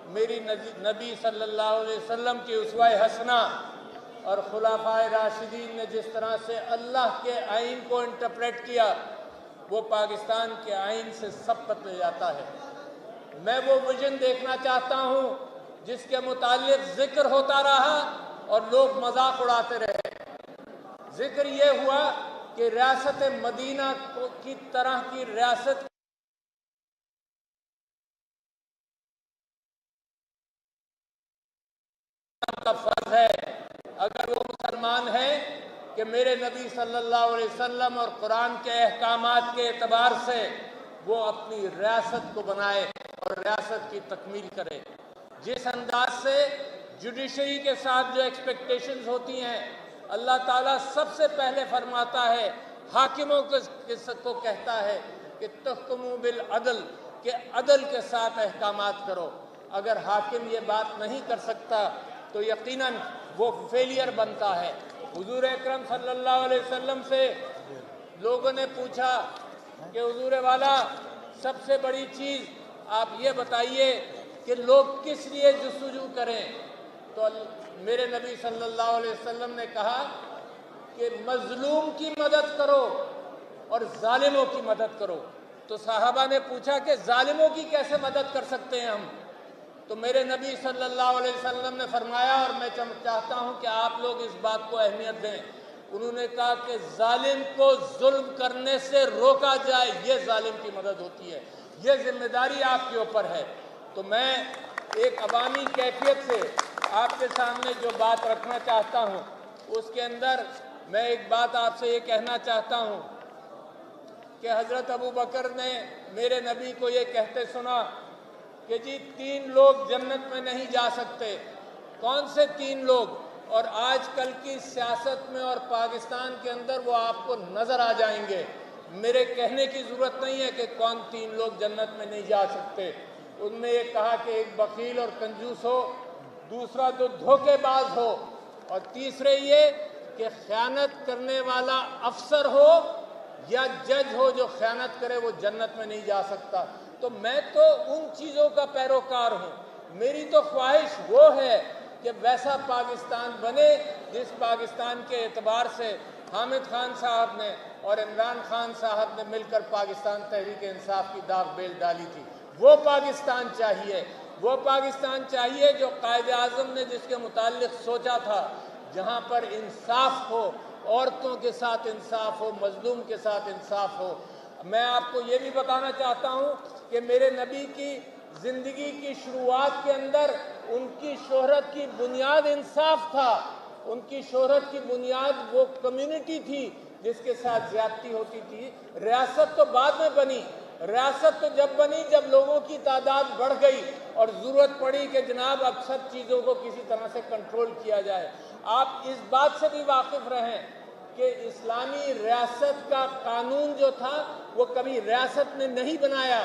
میری نبی صلی اللہ علیہ وسلم کی اسوہ حسنہ اور خلفائے راشدین نے جس طرح سے اللہ کے آئین کو انٹرپریٹ کیا وہ پاکستان کے آئین سے سبقت لے جاتا ہے۔ میں وہ ویژن دیکھنا چاہتا ہوں جس کے متعلق ذکر ہوتا رہا اور لوگ مذاق اڑاتے رہے۔ ذکر یہ ہوا کہ ریاست مدینہ کی طرح کی ریاست کا فرض ہے اگر وہ مسلمان ہے کہ میرے نبی صلی اللہ علیہ وسلم اور قرآن کے احکامات کے اعتبار سے وہ اپنی ریاست کو بنائے اور ریاست کی تکمیل کرے۔ جس انداز سے جوڈیشری کے ساتھ جو ایکسپیکٹیشنز ہوتی ہیں، اللہ تعالیٰ سب سے پہلے فرماتا ہے، حاکموں کو کہتا ہے کہ تحکموا بالعدل، کہ عدل کے ساتھ احکامات کرو۔ اگر حاکم یہ بات نہیں کر سکتا تو یقیناً وہ فیلئر بنتا ہے۔ حضور اکرم صلی اللہ علیہ وسلم سے لوگوں نے پوچھا کہ حضور والا سب سے بڑی چیز آپ یہ بتائیے کہ لوگ کس لیے جستجو کریں؟ تو میرے نبی صلی اللہ علیہ وسلم نے کہا کہ مظلوم کی مدد کرو اور ظالموں کی مدد کرو۔ تو صحابہ نے پوچھا کہ ظالموں کی کیسے مدد کر سکتے ہیں ہم؟ تو میرے نبی صلی اللہ علیہ وسلم نے فرمایا، اور میں چاہتا ہوں کہ آپ لوگ اس بات کو اہمیت دیں، انہوں نے کہا کہ ظالم کو ظلم کرنے سے روکا جائے، یہ ظالم کی مدد ہوتی ہے، یہ ذمہ داری آپ کے اوپر ہے۔ تو میں ایک عوامی کیفیت سے آپ کے سامنے جو بات رکھنا چاہتا ہوں، اس کے اندر میں ایک بات آپ سے یہ کہنا چاہتا ہوں کہ حضرت ابو بکر نے میرے نبی کو یہ کہتے سنا کہ جی 3 لوگ جنت میں نہیں جا سکتے۔ کون سے 3 لوگ؟ اور آج کل کی سیاست میں اور پاکستان کے اندر وہ آپ کو نظر آ جائیں گے۔ میرے کہنے کی ضرورت نہیں ہے کہ کون 3 لوگ جنت میں نہیں جا سکتے۔ ان نے یہ کہا کہ ایک بخیل اور کنجوس ہو، دوسرا جو دھوکے باز ہو، اور تیسرے یہ کہ خیانت کرنے والا افسر ہو یا جج ہو جو خیانت کرے وہ جنت میں نہیں جا سکتا۔ تو میں تو ان چیزوں کا پیروکار ہوں۔ میری تو خواہش وہ ہے کہ ویسا پاکستان بنے جس پاکستان کے اعتبار سے حامد خان صاحب نے اور عمران خان صاحب نے مل کر پاکستان تحریک انصاف کی داغ بیل ڈالی تھی۔ وہ پاکستان چاہیے، وہ پاکستان چاہیے جو قائد اعظم نے جس کے متعلق سوچا تھا، جہاں پر انصاف ہو، عورتوں کے ساتھ انصاف ہو، مظلوم کے ساتھ انصاف ہو۔ میں آپ کو یہ بھی بتانا چاہتا ہوں کہ میرے نبی کی زندگی کی شروعات کے اندر ان کی شہرت کی بنیاد انصاف تھا۔ ان کی شہرت کی بنیاد وہ کمیونٹی تھی جس کے ساتھ زیادتی ہوتی تھی۔ ریاست تو بعد میں بنی، ریاست تو جب بنی جب لوگوں کی تعداد بڑھ گئی اور ضرورت پڑی کہ جناب اب سب چیزوں کو کسی طرح سے کنٹرول کیا جائے۔ آپ اس بات سے بھی واقف رہیں کہ اسلامی ریاست کا قانون جو تھا وہ کبھی ریاست نے نہیں بنایا۔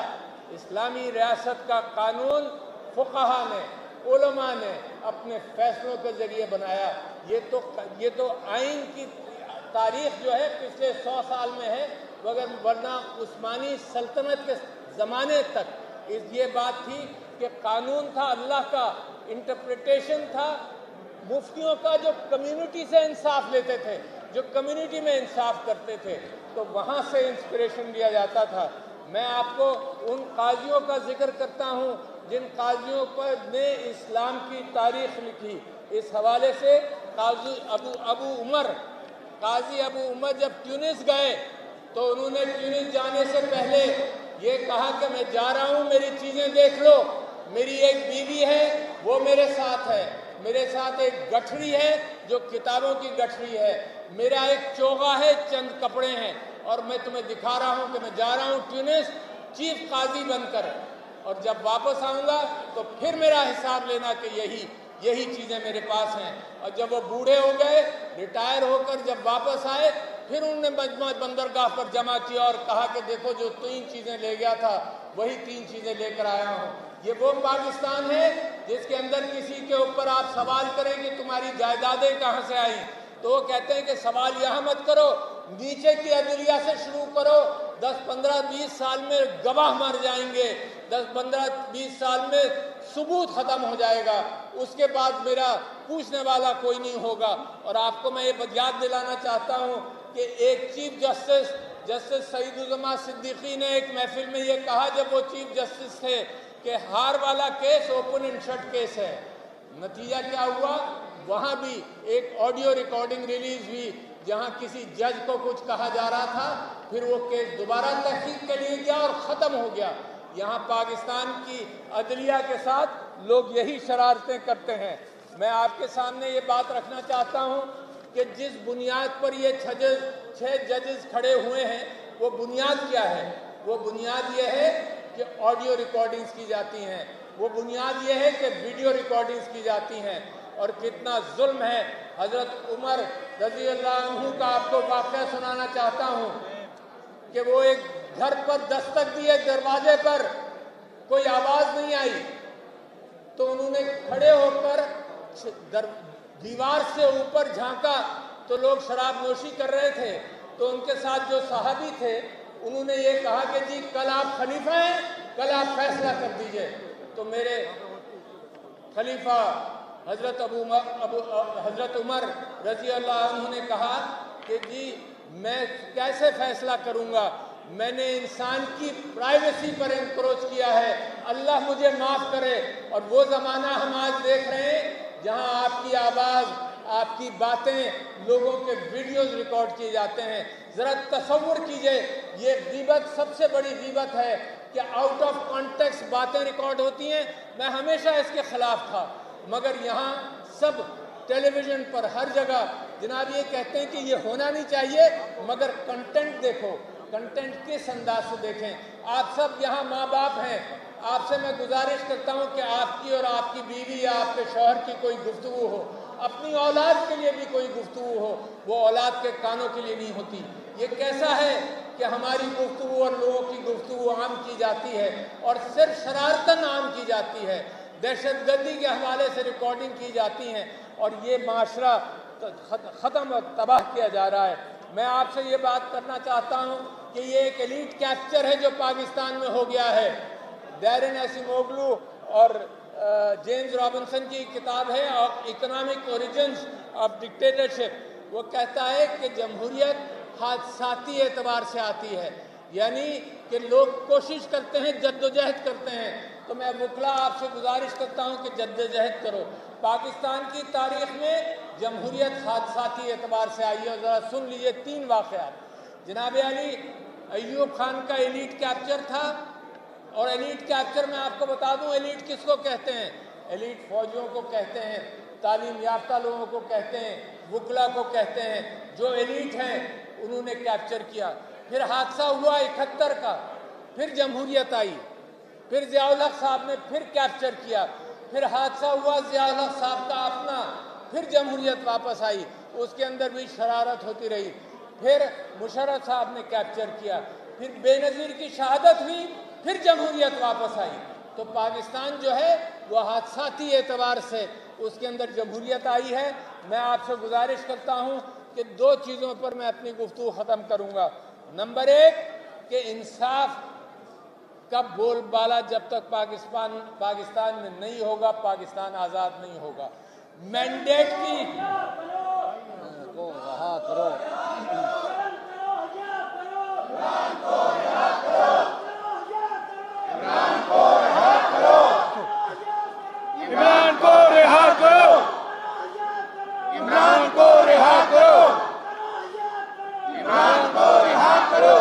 اسلامی ریاست کا قانون فقہا نے، علماء نے اپنے فیصلوں کے ذریعے بنایا۔ یہ تو آئین کی تاریخ جو ہے پچھلے 100 سال میں ہے، ورنہ عثمانی سلطنت کے زمانے تک یہ بات تھی کہ قانون تھا اللہ کا، انٹرپریٹیشن تھا مفتیوں کا جو کمیونٹی سے انصاف لیتے تھے، جو کمیونٹی میں انصاف کرتے تھے، تو وہاں سے انسپریشن لیا جاتا تھا۔ میں آپ کو ان قاضیوں کا ذکر کرتا ہوں جن قاضیوں پر نے اسلام کی تاریخ لکھی۔ اس حوالے سے قاضی ابو عمر جب ٹیونس گئے تو انہوں نے ٹیونس جانے سے پہلے یہ کہا کہ میں جا رہا ہوں، میری چیزیں دیکھ لو، میری ایک بیوی ہے وہ میرے ساتھ ہے، میرے ساتھ ایک گٹھڑی ہے جو کتابوں کی گٹھڑی ہے، میرا ایک چوغا ہے، چند کپڑے ہیں، اور میں تمہیں دکھا رہا ہوں کہ میں جا رہا ہوں ٹیونس چیف قاضی بن کر، اور جب واپس آؤں گا تو پھر میرا حساب لینا کہ یہی چیزیں میرے پاس ہیں۔ اور جب وہ بوڑھے ہو گئے، ریٹائر ہو کر جب واپس آئے، پھر انہوں نے مجمع بندرگاہ پر جمع کیا اور کہا کہ دیکھو جو 3 چیزیں لے گیا تھا وہی 3 چیزیں لے کر آیا ہوں۔ یہ وہ پاکستان ہے جس کے اندر کسی کے اوپر آپ سوال کریں کہ تمہاری جائیدادیں کہاں سے آئیں، تو وہ کہتے ہیں کہ سوال یہاں مت کرو، نیچے کی عدلیہ سے شروع کرو، 10 15 20 سال میں گواہ مر جائیں گے 10-15-20 साल में सबूत ख़त्म हो जाएगा, उसके बाद मेरा पूछने वाला कोई नहीं होगा। और आपको मैं ये याद दिलाना चाहता हूँ कि एक चीफ जस्टिस सईदुज़्ज़मा सिद्दीकी ने एक महफिल में ये कहा जब वो चीफ जस्टिस थे कि हार वाला case open and shut case है। नतीजा क्या हुआ, वहाँ भी एक ऑडियो रिकॉर्डिंग रिलीज हुई जहाँ किसी जज को कुछ कहा जा रहा था, फिर वो केस दोबारा तहकीक के लिए गया और ख़त्म हो गया। यहाँ पाकिस्तान की अदलिया के साथ लोग यही शरारतें करते हैं। मैं आपके सामने ये बात रखना चाहता हूँ कि जिस बुनियाद पर ये 6 जजेस खड़े हुए हैं, वो बुनियाद क्या है? वो बुनियाद ये है कि ऑडियो रिकॉर्डिंग्स की जाती हैं, वो बुनियाद ये है कि वीडियो रिकॉर्डिंग्स की जाती हैं। और कितना जुल्म है। हज़रत उमर रज़ी अल्लाह अन्हु का आपको वाक़या सुनाना चाहता हूँ कि वो एक घर पर दस्तक दिए, दरवाजे पर कोई आवाज़ नहीं आई तो उन्होंने खड़े होकर दीवार से ऊपर झांका तो लोग शराब नोशी कर रहे थे। तो उनके साथ जो सहाबी थे उन्होंने ये कहा कि जी कल आप खलीफा हैं, कल आप फैसला कर दीजिए। तो मेरे खलीफा हज़रत उमर रज़ी अल्लाह अन्हु ने कहा कि जी मैं कैसे फैसला करूँगा, मैंने इंसान की प्राइवेसी पर इंक्रोच किया है, अल्लाह मुझे माफ़ करे। और वो ज़माना हम आज देख रहे हैं जहाँ आपकी आवाज़, आपकी बातें, लोगों के वीडियोज़ रिकॉर्ड किए जाते हैं। ज़रा तसव्वुर कीजिए, ये गीबत सबसे बड़ी गीबत है कि आउट ऑफ कॉन्टेक्स्ट बातें रिकॉर्ड होती हैं। मैं हमेशा इसके ख़िलाफ़ था, मगर यहाँ सब टेलीविज़न पर हर जगह जनाब ये कहते हैं कि ये होना नहीं चाहिए, मगर कंटेंट देखो, कंटेंट किस अंदाज से देखें। आप सब यहाँ माँ बाप हैं, आपसे मैं गुजारिश करता हूँ कि आपकी और आपकी बीवी या आपके शौहर की कोई गुफ्तगू हो, अपनी औलाद के लिए भी कोई गुफ्तगू हो, वो औलाद के कानों के लिए नहीं होती। ये कैसा है कि हमारी गुफ्तगू और लोगों की गुफ्तगू आम की जाती है और सिर्फ शरारतन आम की जाती है, दहशतगर्दी के हवाले से रिकॉर्डिंग की जाती हैं और ये माशरा ख़त्म और तबाह किया जा रहा है। मैं आपसे ये बात करना चाहता हूँ कि ये एक एलीट कैप्चर है जो पाकिस्तान में हो गया है। डैरेन एसिमोग्लू और जेम्स रॉबिन्सन की किताब है इकोनॉमिक ओरिजिन्स ऑफ डिक्टेटरशिप। वो कहता है कि जमहूरियत हादसाती एतबार से आती है, यानी कि लोग कोशिश करते हैं, जद्दोजहद करते हैं। तो मैं वकला आपसे गुजारिश करता हूँ कि जद्दोजहद करो। पाकिस्तान की तारीख में जमहूरियत हादसाती एतबार से आई है। ज़रा सुन लीजिए 3 वाक़यात। जनाब अली अय्यूब खान का एलीट कैप्चर था, और एलीट कैप्चर में आपको बता दूं एलीट किसको कहते हैं। एलीट फौजियों को कहते हैं, तालीम याफ्ता लोगों को कहते हैं, वकला को कहते हैं। जो एलीट हैं उन्होंने कैप्चर किया। फिर हादसा हुआ 71 का, फिर जमहूरियत आई, फिर ज़िया-उल हक़ साहब ने फिर कैप्चर किया, फिर हादसा हुआ ज़िया-उल हक़ साहब का अपना, फिर जमहूरियत वापस आई, उसके अंदर भी शरारत होती रही। फिर मुशर्रफ साहब ने कैप्चर किया, फिर बेनज़ीर की शहादत हुई, फिर जमहूरियत वापस आई। तो पाकिस्तान जो है वो हादसाती एतबार से उसके अंदर जमहूरियत आई है। मैं आपसे गुजारिश करता हूँ कि 2 चीज़ों पर मैं अपनी गुफ्तगू ख़त्म करूँगा। नंबर 1 कि इंसाफ का बोलबाला जब तक पाकिस्तान में नहीं होगा, पाकिस्तान आज़ाद नहीं होगा। मैंडेट की को रहा करो, इमरान को रिहा करो, इमरान को रिहा करो, इमरान को रिहा करो,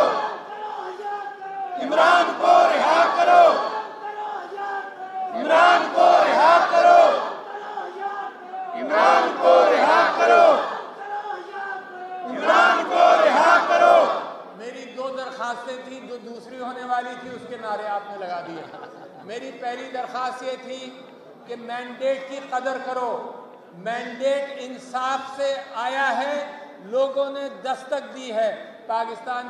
इमरान को रिहा करो, इमरान को रिहा करो, इमरान को रिहा करो, इमरान को रिहा करो। मेरी 2 दरखास्तें थी, जो दूसरी होने वाली थी उसके नारे आपने लगा दिए। मेरी पहली दरखास्त ये थी कि मैंडेट की कदर करो। मैंडेट इंसाफ से आया है, लोगों ने दस्तक दी है। पाकिस्तान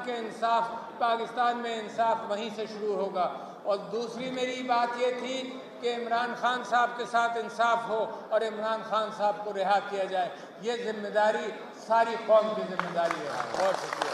में इंसाफ वहीं से शुरू होगा। और दूसरी मेरी बात ये थी कि इमरान खान साहब के साथ इंसाफ हो और इमरान खान साहब को रिहा किया जाए। ये जिम्मेदारी सारी कौम की जिम्मेदारी है। बहुत शुक्रिया।